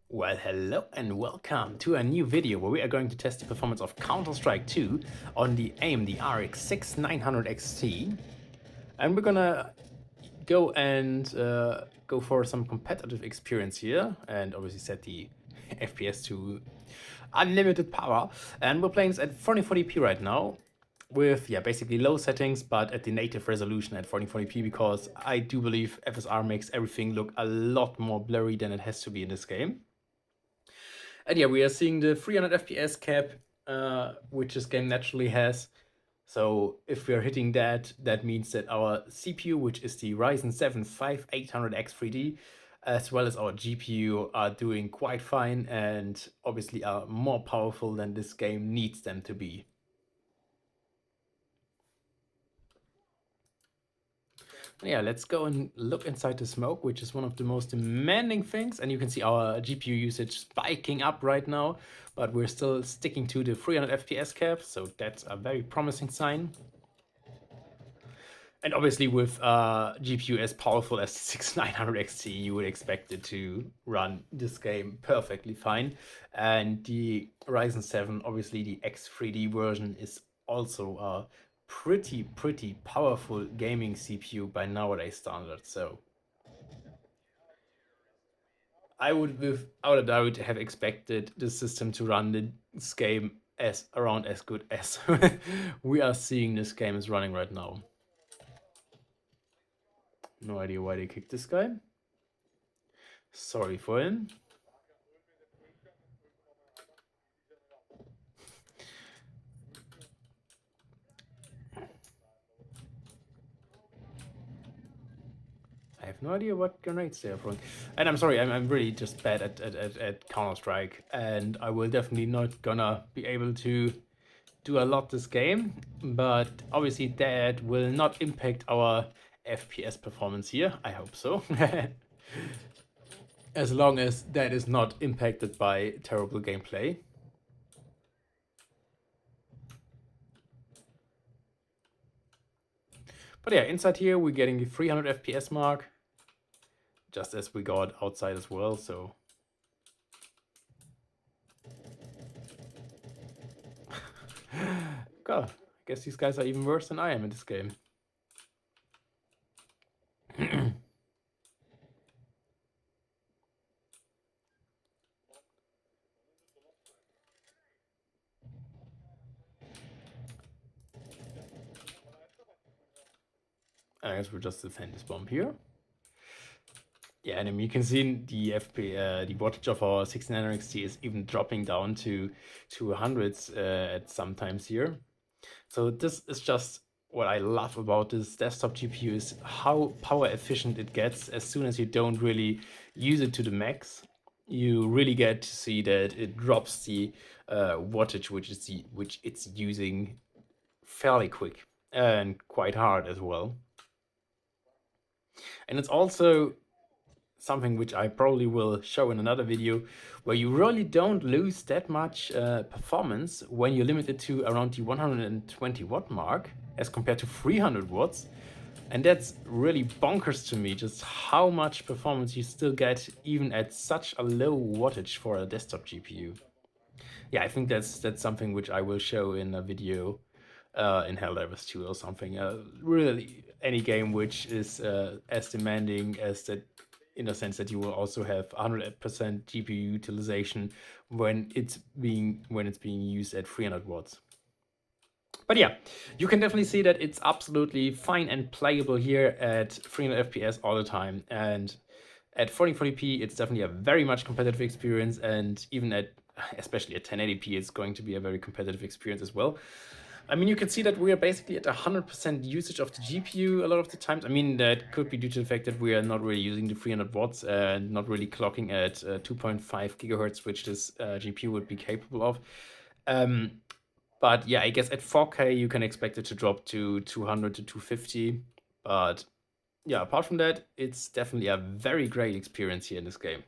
Well, hello and welcome to a new video where we are going to test the performance of Counter-Strike 2 on the AMD RX 6900 XT. And we're gonna go and go for some competitive experience here and obviously set the FPS to unlimited power. And we're playing this at 1440p right now with basically low settings, but at the native resolution at 1440p, because I do believe FSR makes everything look a lot more blurry than it has to be in this game. And we are seeing the 300 FPS cap, which this game naturally has. So if we are hitting that, that means that our CPU, which is the Ryzen 7 5800X 3D, as well as our GPU are doing quite fine and obviously are more powerful than this game needs them to be. Let's go and look inside the smoke, which is one of the most demanding things. And you can see our GPU usage spiking up right now, but we're still sticking to the 300 FPS cap, so that's a very promising sign. And obviously with GPU as powerful as 6900 XT, you would expect it to run this game perfectly fine. And the Ryzen 7, obviously the X3D version, is also a pretty powerful gaming CPU by nowadays standards. So I would without a doubt have expected the system to run this game around as good as we are seeing this game is running right now. No idea why they kicked this guy. Sorry for him. I have no idea what grenades they are throwing. And I'm sorry, I'm really just bad at Counter-Strike. And I will definitely not gonna be able to do a lot this game. But obviously that will not impact our FPS performance here. I hope so. As long as that is not impacted by terrible gameplay. But inside here we're getting the 300 FPS mark, just as we got outside as well, so God, I guess these guys are even worse than I am in this game. I guess we'll just defend this bomb here. And you can see the the wattage of our 6900 XT is even dropping down to 200s at sometimes here. So this is just what I love about this desktop GPU, is how power efficient it gets as soon as you don't really use it to the max. You really get to see that it drops the wattage which it's using fairly quick and quite hard as well. And it's also something which I probably will show in another video, where you really don't lose that much performance when you limit it to around the 120 watt mark as compared to 300 watts. And that's really bonkers to me, just how much performance you still get even at such a low wattage for a desktop GPU. I think that's something which I will show in a video in Helldivers 2 or something. Really any game which is as demanding as that, in the sense that you will also have 100% GPU utilization when it's being used at 300 watts. But you can definitely see that it's absolutely fine and playable here at 300 FPS all the time. And at 1440p, it's definitely a very much competitive experience. And even especially at 1080p, it's going to be a very competitive experience as well. I mean, you can see that we are basically at 100% usage of the GPU a lot of the times. I mean, that could be due to the fact that we are not really using the 300 watts and not really clocking at 2.5 gigahertz, which this GPU would be capable of. But I guess at 4K, you can expect it to drop to 200 to 250. But apart from that, it's definitely a very great experience here in this game.